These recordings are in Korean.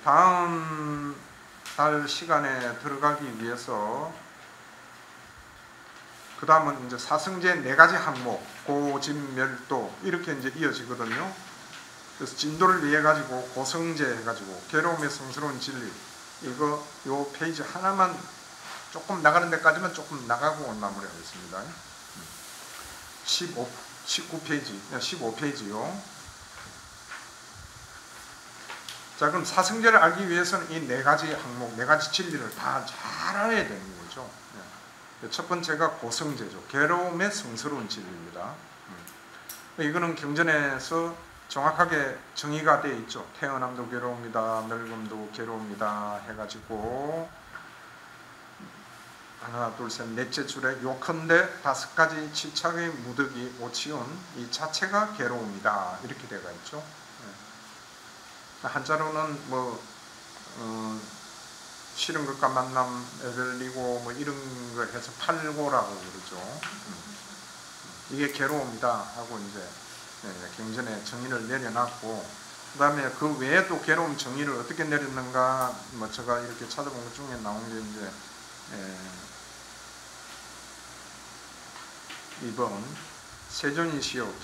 다음 달 시간에 들어가기 위해서 그 다음은 이제 사성제 4가지 항목, 고진멸도 이렇게 이제 이어지거든요. 그래서 진도를 위해 가지고 고성제 해가지고 괴로움의 성스러운 진리, 이거 요 페이지 하나만 조금 나가는 데까지만 조금 나가고 마무리하겠습니다. 19페이지, 15페이지요. 자, 그럼 사성제를 알기 위해서는 이 4가지 항목, 4가지 진리를 다 잘 알아야 되는 거죠. 첫 번째가 고성제죠. 괴로움의 성스러운 진리입니다. 이거는 경전에서 정확하게 정의가 되어 있죠. 태어남도 괴로움이다, 늙음도 괴로움이다 해가지고 하나, 둘, 셋, 넷째 줄에 요컨대 5가지 집착의 무더기 오치운 이 자체가 괴로움이다 이렇게 되어 있죠. 한자로는 싫은 것과 만남 에별리고 뭐 이런 걸 해서 팔고라고 그러죠. 이게 괴로움이다 하고 이제 경전에 정의를 내려놨고, 그 다음에 그 외에도 괴로움 정의를 어떻게 내렸는가, 뭐 제가 이렇게 찾아본 것 중에 나온 게 이제 2번 세존이시여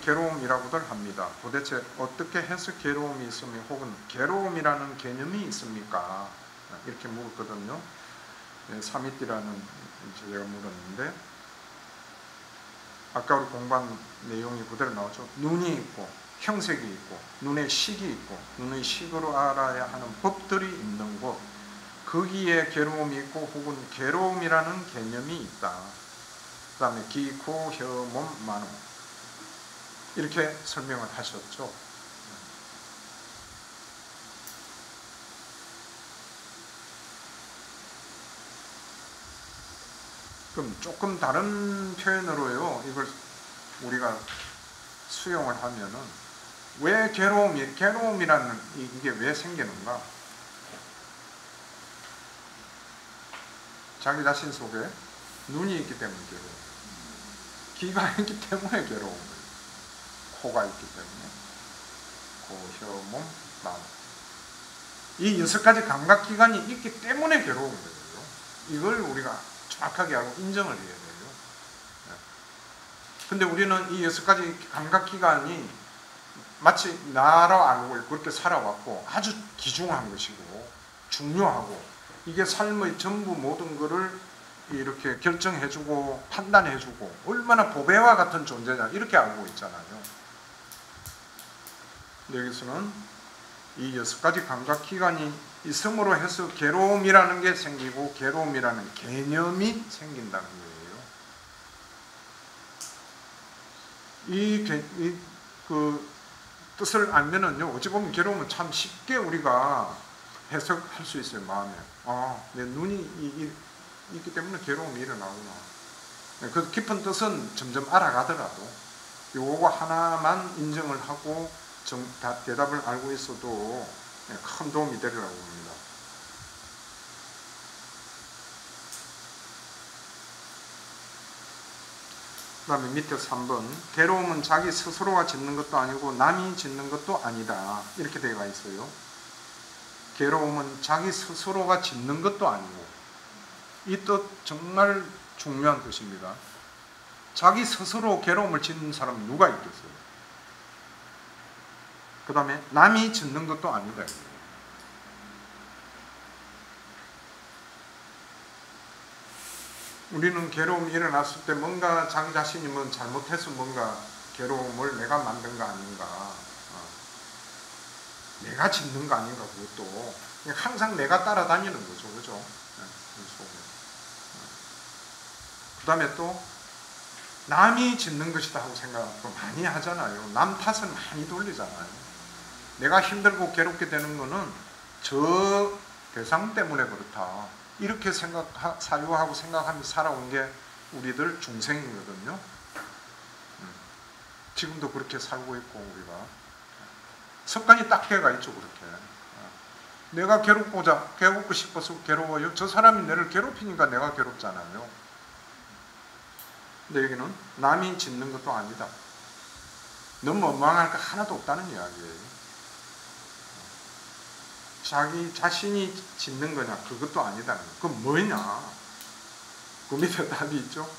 괴로움이라고들 합니다. 도대체 어떻게 해서 괴로움이 있으며 혹은 괴로움이라는 개념이 있습니까? 이렇게 물었거든요. 사미띠라는 제가 물었는데, 아까 우리 공부한 내용이 그대로 나오죠. 눈이 있고 형색이 있고 눈의 식이 있고 눈의 식으로 알아야 하는 법들이 있는 곳, 거기에 괴로움이 있고 혹은 괴로움이라는 개념이 있다. 그 다음에 기, 코, 혀, 몸, 만우 이렇게 설명을 하셨죠. 그럼 조금 다른 표현으로요, 이걸 우리가 수용을 하면은, 왜 괴로움이라는 이게 왜 생기는가? 자기 자신 속에 눈이 있기 때문에 괴로움, 귀가 있기 때문에 괴로운 거예요. 코가 있기 때문에 코, 혀, 몸, 마음, 이 6가지 감각기관이 있기 때문에 괴로운 거예요. 이걸 우리가 정확하게 알고 인정을 해야 돼요. 근데 우리는 이 6가지 감각기관이 마치 나라 알고 그렇게 살아왔고 아주 귀중한 것이고 중요하고, 이게 삶의 전부 모든 것을 이렇게 결정해주고 판단해주고 얼마나 보배와 같은 존재냐 이렇게 알고 있잖아요. 여기서는 이 6가지 감각기관이 있음으로 해서 괴로움이라는 게 생기고 괴로움이라는 개념이 생긴다는 거예요. 그 뜻을 알면은요, 어찌 보면 괴로움은 참 쉽게 우리가 해석할 수 있어요. 마음에 내 눈이 있기 때문에 괴로움이 일어나구나. 그 깊은 뜻은 점점 알아가더라도 요거 하나만 인정을 하고 대답을 알고 있어도 큰 도움이 되리라고 봅니다. 그 다음에 밑에 3번 괴로움은 자기 스스로가 짓는 것도 아니고 남이 짓는 것도 아니다 이렇게 되어 있어요. 괴로움은 자기 스스로가 짓는 것도 아니고, 이 뜻 정말 중요한 뜻입니다. 자기 스스로 괴로움을 짓는 사람은 누가 있겠어요? 그 다음에 남이 짓는 것도 아니다. 우리는 괴로움이 일어났을 때 뭔가 자기 자신이 잘못해서 뭔가 괴로움을 내가 만든 거 아닌가, 내가 짓는 거 아닌가, 그것도 항상 내가 따라다니는 거죠. 그죠? 그 다음에 또 남이 짓는 것이다 하고 생각을 많이 하잖아요. 남 탓을 많이 돌리잖아요. 내가 힘들고 괴롭게 되는 거는 저 대상 때문에 그렇다 이렇게 사유하고 생각하면서 살아온 게 우리들 중생이거든요. 지금도 그렇게 살고 있고 우리가 습관이 딱 돼가 있죠. 그렇게 내가 괴롭고 싶어서 괴로워요? 저 사람이 나를 괴롭히니까 내가 괴롭잖아요. 근데 여기는 남이 짓는 것도 아니다. 너무 원망할 거 하나도 없다는 이야기예요. 자기 자신이 짓는 거냐? 그것도 아니다. 그건 뭐냐? 그 밑에 답이 있죠.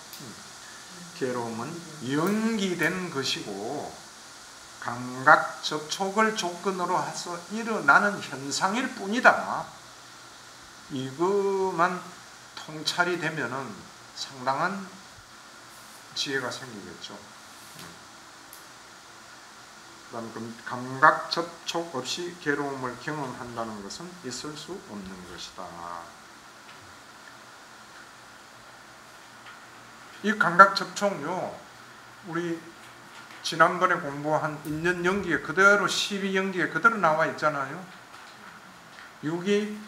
괴로움은 연기된 것이고 감각 접촉을 조건으로 해서 일어나는 현상일 뿐이다. 이것만 통찰이 되면은 상당한 지혜가 생기겠죠. 그다음 감각 접촉 없이 괴로움을 경험한다는 것은 있을 수 없는 것이다. 이 감각 접촉요, 우리 지난번에 공부한 인연 연기에 그대로 12연기에 그대로 나와 있잖아요. 육이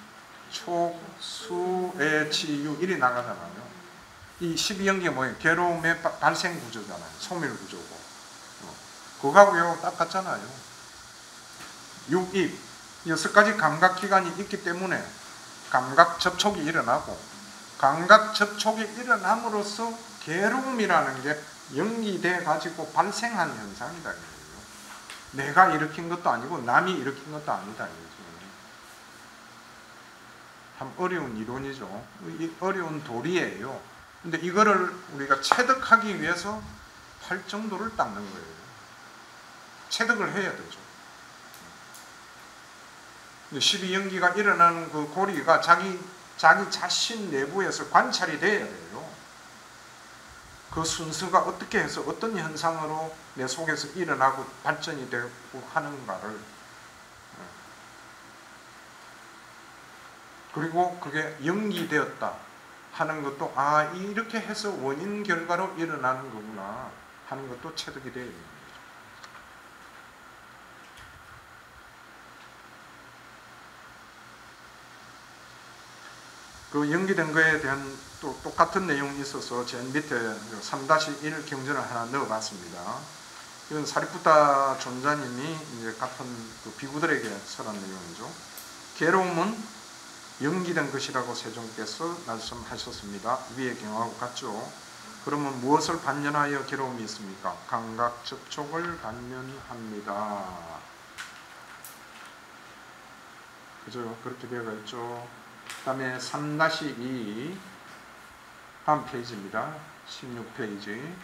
촉수의 치유 1이 나가잖아요. 이 12연기가 뭐예요? 괴로움의 발생 구조잖아요. 소멸 구조고. 그거하고요 똑같잖아요. 6입 6가지 감각기관이 있기 때문에 감각 접촉이 일어나고 감각 접촉이 일어남으로써 괴로움이라는 게 연기돼 가지고 발생한 현상이다. 내가 일으킨 것도 아니고 남이 일으킨 것도 아니다. 참 어려운 이론이죠. 어려운 도리예요. 근데 이거를 우리가 체득하기 위해서 8정도를 닦는 거예요. 체득을 해야 되죠. 12연기가 일어나는 그 고리가 자기 자신 내부에서 관찰이 돼야 돼요. 그 순서가 어떻게 해서 어떤 현상으로 내 속에서 일어나고 발전이 되고 하는가를, 그리고 그게 연기되었다 하는 것도 이렇게 해서 원인 결과로 일어나는 거구나 하는 것도 체득이 되어야 됩니다. 그 연기된 거에 대한 또 똑같은 내용이 있어서 제일 밑에 3-1 경전을 하나 넣어봤습니다. 이건 사리푸타 존자님이 이제 같은 그 비구들에게 설한 내용이죠. 괴로움은 연기된 것이라고 세종께서 말씀하셨습니다. 위의 경우하고 같죠. 그러면 무엇을 반면하여 괴로움이 있습니까? 감각 접촉을 반면합니다. 그죠? 그렇게 되어 있죠. 그 다음에 3-2 다음 페이지입니다. 16페이지.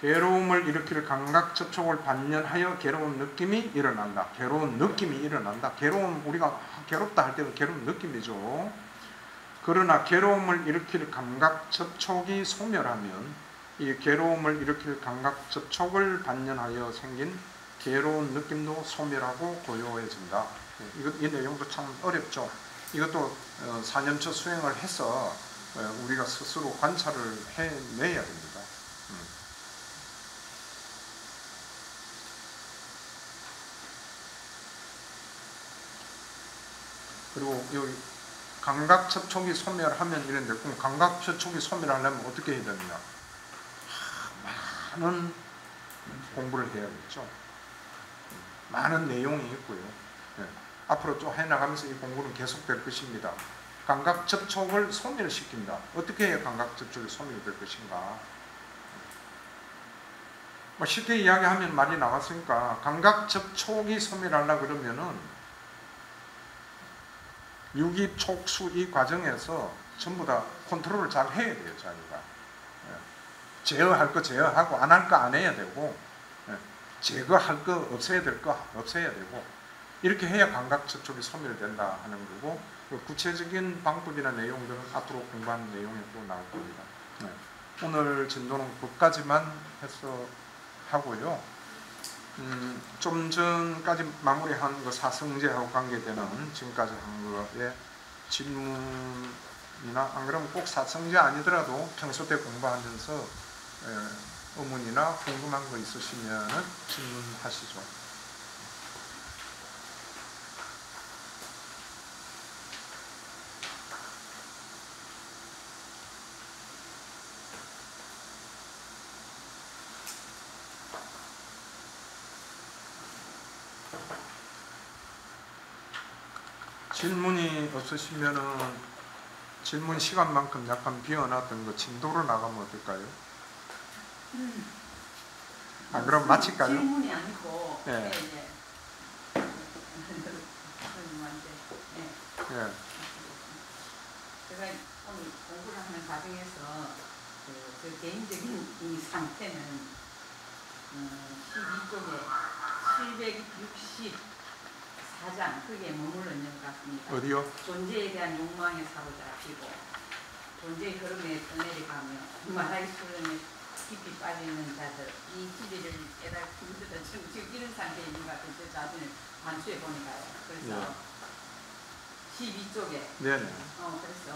괴로움을 일으킬 감각 접촉을 반면하여 괴로운 느낌이 일어난다. 괴로운 느낌이 일어난다. 괴로움, 우리가 괴롭다 할 때는 괴로운 느낌이죠. 그러나 괴로움을 일으킬 감각 접촉이 소멸하면 이 괴로움을 일으킬 감각 접촉을 반면하여 생긴 괴로운 느낌도 소멸하고 고요해진다. 이 내용도 참 어렵죠. 이것도 4년초 수행을 해서 우리가 스스로 관찰을 해내야 됩니다. 그리고 여기 감각 접촉이 소멸하면 이런데, 그럼 감각 접촉이 소멸하려면 어떻게 해야 되느냐? 많은 공부를 해야겠죠. 많은 내용이 있고요. 앞으로 좀 해나가면서 이 공부는 계속될 것입니다. 감각 접촉을 소멸시킨다. 어떻게 해야 감각 접촉이 소멸될 것인가? 쉽게 이야기하면 말이 나왔으니까 감각 접촉이 소멸하려고 그러면은 유기, 촉수 이 과정에서 전부 다 컨트롤을 잘 해야 돼요. 자기가 제어할 거 제어하고 안 할 거 안 해야 되고, 제거할 거 없애야 될 거 없애야 되고, 이렇게 해야 감각 접촉이 소멸된다 하는 거고, 구체적인 방법이나 내용들은 앞으로 공부하는 내용이 또 나올 겁니다. 오늘 진도는 끝까지만 해서 하고요. 좀 전까지 마무리한 그 사성제하고 관계되는 지금까지 한 거에 질문이나, 안 그러면 꼭 사성제 아니더라도 평소 때 공부하면서 의문이나 궁금한 거 있으시면 질문하시죠. 질문이 없으시면은 질문 시간만큼 약간 비워놨던 거 진도로 나가면 어떨까요? 아, 그럼 마칠까요? 질문이 아니고 네. 네. 예. 제가 오늘 공부를 하는 과정에서 그 개인적인 이 상태는 12쪽에 764장 그게 머물러 있는 것 같습니다. 어디요? 존재에 대한 욕망의 사로잡히고 존재의 흐름에 떠내려가며 말하기 수련에 깊이 빠지는 자들 이 진리를 깨닫기 힘들다. 지금 이런 상태에 있는 것 같아요. 제 자신을 반추해 보니까요. 그래서 네. 12쪽에 네네. 그래서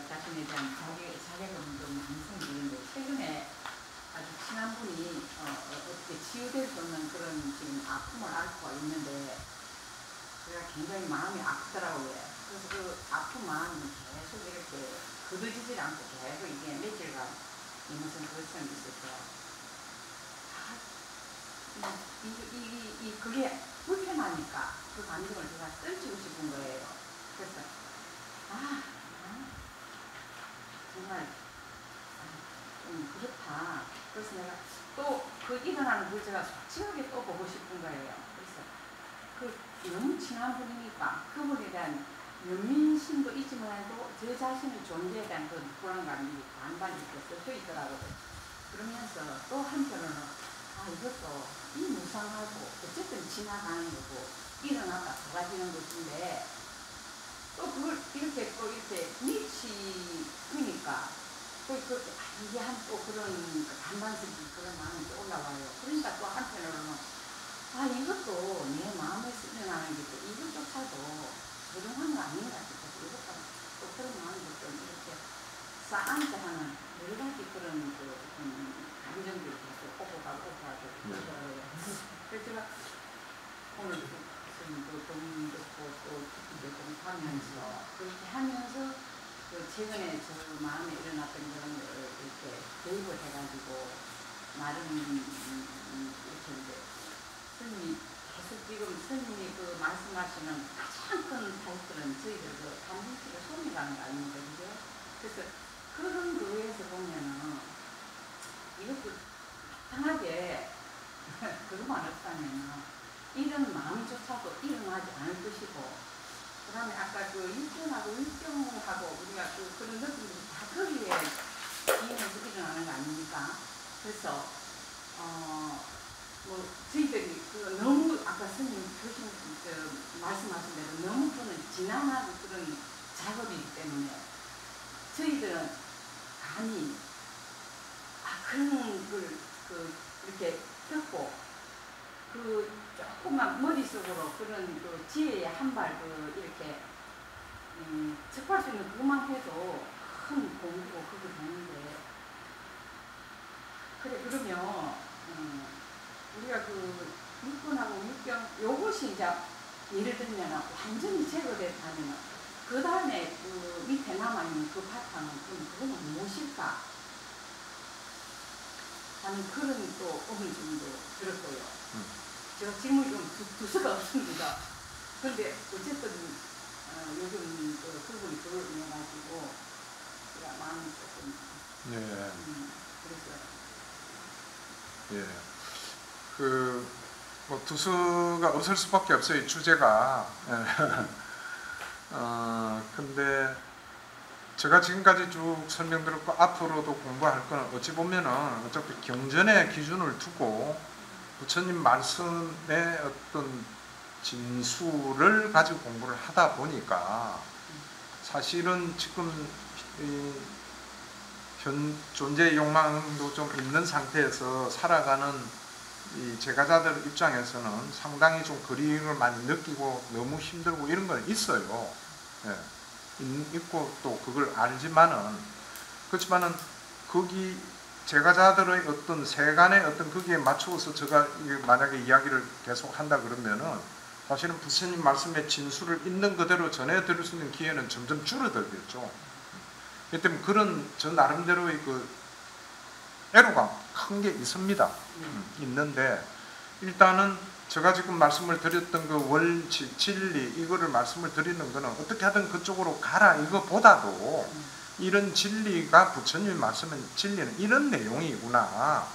자신에 대한 자괴감도 많이 생기는데 최근에 아주 친한 분이 어떻게 치유될 수 없는 그런 지금 아픔을 앓고 있는데 제가 굉장히 마음이 아프더라고요. 그래서 그 아픔만 계속 이렇게 거두지질 않고 계속 이게 며칠간 무슨 그것처럼 있었어요. 그게 불편하니까 그 감정을 제가 떨치고 싶은 거예요. 그래서 정말 좀 그렇다. 그래서 내가 또 그 일어나는 걸 제가 솔직하게 또 보고 싶은 거예요. 그래서 그 너무 친한 분이니까 그분에 대한 연민심도 있지만 해도 제 자신의 존재에 대한 그 불안감이 반반이 이렇게 섞여 있더라고요. 그러면서 또 한편으로는 이것도 이 무상하고 어쨌든 지나가는 거고 일어났다 돌아지는 것인데 또 그걸 이렇게 또 이렇게 미치니까 또 이게 또 그런 반반적인 그런 마음이 또 올라와요. 그러니까 또 한편으로는 이것도 내 마음에서 일어나는 게 또 이것조차도 부정한 거 아닌가 싶어서 이것도 또 그런 마음도 좀 이렇게 쌓아앉아 하는 여러 가지 그런 감정들이 계속 오고 가고 그러더라고요. 그래서 제가 오늘 돈 듣고 또 좀 하면서 그렇게 하면서 최근에 저 마음에 일어났던 그런 걸 이렇게 대입을 해가지고 나름 이렇게 이제 스님이 계속 지금 스님이 그 말씀하시는 가장 큰 타이틀은 저희들 그 단순치를 소리라는 거 아닙니까? 그죠? 그래서 그런 거에서 보면은 이것도 마땅하게 그것만 없다면 이런 마음조차도 일어나지 않을 것이고 그 다음에 아까 그 육견하고 육경하고 우리가 그런 느낌이 다 거기에 기인해서 일어나는 거 아닙니까? 그래서 뭐 저희들이 너무 아까 스님 말씀하신 대로 너무 그런 지난하고 그런 작업이기 때문에 저희들은 감히 그런 걸 이렇게 듣고 조금만 머릿속으로 그런 지혜의 한 발 이렇게 접할 수 있는 그것만 해도 큰 공부고 그거 되는데 그래 그러면 우리가 육군하고 육경 요것이 이제 예를 들면 완전히 제거됐다면 그 다음에 밑에 남아있는 그 바탕은 그거는 무엇일까 하는 그런 또 의문도 들었고요. 제가 질문이 좀 두서가 없습니다. 그런데 어쨌든 요즘 그분이 그걸 인해가지고 제가 마음이 조금 그래서 뭐 두서가 없을 수밖에 없어요. 주제가. 근데 제가 지금까지 쭉 설명드렸고 앞으로도 공부할 거는 어찌 보면은 어차피 경전의 기준을 두고 부처님 말씀의 어떤 진수를 가지고 공부를 하다 보니까 사실은 지금 존재의 욕망도 좀 있는 상태에서 살아가는 이 제가자들 입장에서는 상당히 좀 그리움을 많이 느끼고 너무 힘들고 이런 건 있어요. 있고 또 그걸 알지만은 그렇지만은 거기 제가자들의 어떤 세간의 어떤 거기에 맞추어서 제가 만약에 이야기를 계속 한다 그러면은 사실은 부처님 말씀의 진수를 있는 그대로 전해드릴 수 있는 기회는 점점 줄어들겠죠. 그렇기 때문에 그런 저 나름대로의 애로가 큰 게 있습니다. 있는데 일단은 제가 지금 말씀을 드렸던 그 원칙, 진리 이거를 말씀을 드리는 거는 어떻게 하든 그쪽으로 가라 이거보다도 이런 진리가 부처님이 말씀한 진리는 이런 내용이구나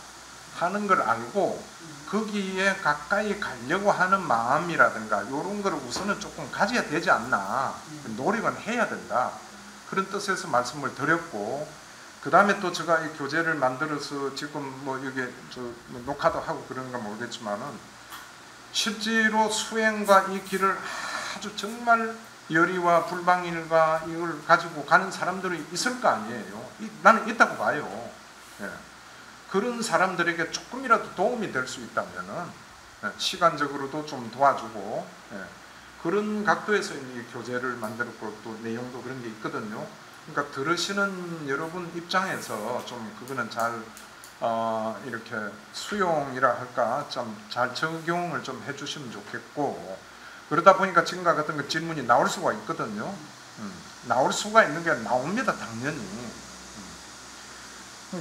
하는 걸 알고 거기에 가까이 가려고 하는 마음이라든가 이런 걸 우선은 조금 가져야 되지 않나, 노력은 해야 된다, 그런 뜻에서 말씀을 드렸고, 그 다음에 또 제가 이 교재를 만들어서 지금 뭐 이게 뭐 녹화도 하고 그런가 모르겠지만은 실제로 수행과 이 길을 아주 정말 열의와 불방일과 이걸 가지고 가는 사람들이 있을 거 아니에요. 나는 있다고 봐요. 예. 그런 사람들에게 조금이라도 도움이 될 수 있다면은, 예, 시간적으로도 좀 도와주고, 예, 그런 각도에서 이 교재를 만들었고 또 내용도 그런 게 있거든요. 그러니까 들으시는 여러분 입장에서 좀 그거는 잘 이렇게 수용이라 할까 좀 잘 적용을 좀 해주시면 좋겠고, 그러다 보니까 지금과 같은 그 질문이 나올 수가 있거든요. 나올 수가 있는 게 나옵니다, 당연히.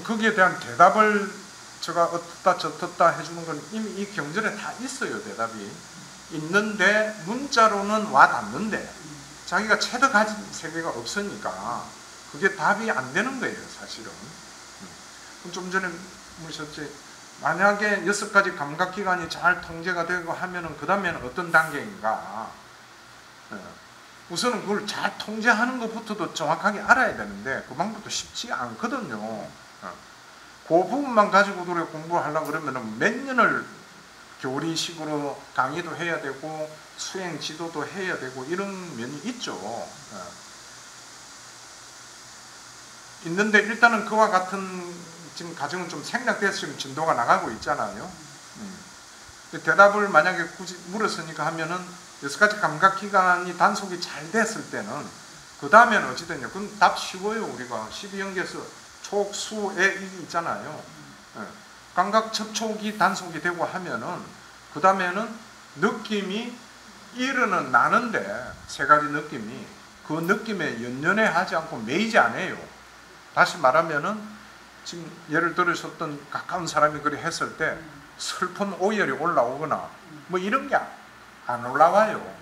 거기에 대한 대답을 제가 어떻다 저떻다 해주는 건 이미 이 경전에 다 있어요. 대답이 있는데 문자로는 와 닿는데 자기가 체득하지 세계가 없으니까 그게 답이 안 되는 거예요, 사실은. 좀 전에 물으셨지, 만약에 6가지 감각기관이 잘 통제가 되고 하면은 그 다음에는 어떤 단계인가? 우선은 그걸 잘 통제하는 것부터도 정확하게 알아야 되는데 그 방법도 쉽지 않거든요. 그 부분만 가지고 우리가 공부를 하려고 그러면은 몇 년을 교리식으로 강의도 해야 되고 수행 지도도 해야 되고 이런 면이 있죠. 있는데 일단은 그와 같은 지금 과정은 좀 생략돼서 지금 진도가 나가고 있잖아요. 대답을 만약에 굳이 물었으니까 하면은 6가지 감각기관이 단속이 잘 됐을 때는 그 다음에는 어찌 되냐? 그럼 답 쉬워요. 우리가 12연계에서 촉수에 이 있잖아요. 감각 접촉이 단속이 되고 하면은 그 다음에는 느낌이 일어는 나는데 3가지 느낌이 그 느낌에 연연해 하지 않고 매이지 않아요. 다시 말하면은 지금 예를 들으셨던 가까운 사람이 그리 했을 때 슬픈 오열이 올라오거나 뭐 이런 게 안 올라와요.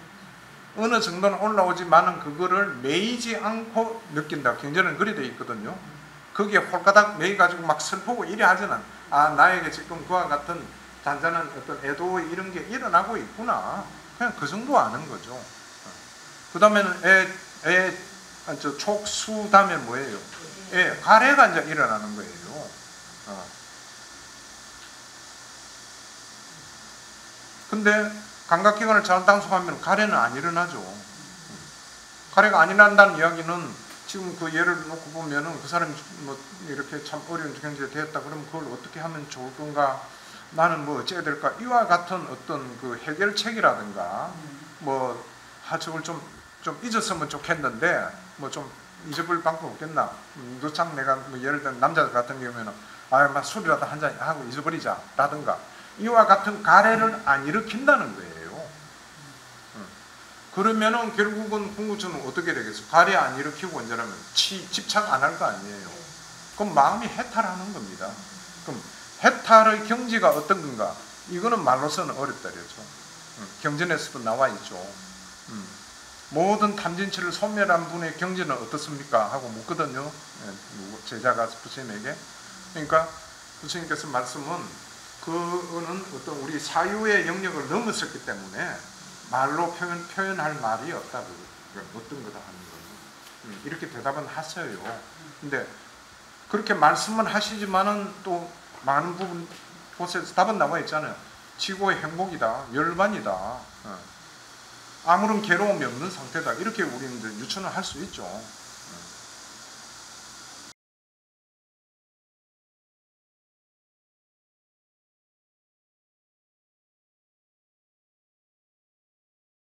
어느 정도는 올라오지만은 그거를 매이지 않고 느낀다. 경전은 그리 돼 있거든요. 거기에 홀가닥 매이가지고 막 슬프고 이래 하지는, 나에게 지금 그와 같은 잔잔한 어떤 애도 이런 게 일어나고 있구나. 그냥 그 정도 아는 거죠. 그 다음에는 촉수 다음에 뭐예요? 가래가 이제 일어나는 거예요. 근데 감각기관을 잘 단속하면 가래는 안 일어나죠. 가래가 안 일어난다는 이야기는 지금 그 예를 놓고 보면은 그 사람이 뭐 이렇게 참 어려운 경제에 되었다 그러면 그걸 어떻게 하면 좋을 건가, 나는 뭐 어찌해야 될까, 이와 같은 어떤 그 해결책이라든가 뭐 저걸 좀 잊었으면 좋겠는데 뭐 좀 잊어볼 방법 없겠나, 노창 내가 뭐 예를 들면 남자 같은 경우에는 막 술이라도 한잔 하고 잊어버리자 라든가 이와 같은 가래를 안 일으킨다는 거예요. 그러면은 결국은 궁극적으로 어떻게 되겠어요? 가래 안 일으키고 이제라면 집착 안 할 거 아니에요. 그럼 마음이 해탈하는 겁니다. 그럼 해탈의 경지가 어떤 건가? 이거는 말로서는 어렵다 그랬죠. 경전에서도 나와 있죠. 모든 탐진치를 소멸한 분의 경지는 어떻습니까? 하고 묻거든요. 제자가 부처님에게. 그러니까 부처님께서 말씀은 그거는 어떤 우리 사유의 영역을 넘었었기 때문에 말로 표현할 말이 없다. 어떤 거다 하는 거는. 이렇게 대답은 하셔요. 근데 그렇게 말씀은 하시지만은 또 많은 부분 곳에서 답은 나와 있잖아요. 지고의 행복이다. 열반이다. 아무런 괴로움이 없는 상태다. 이렇게 우리는 유추는 할 수 있죠.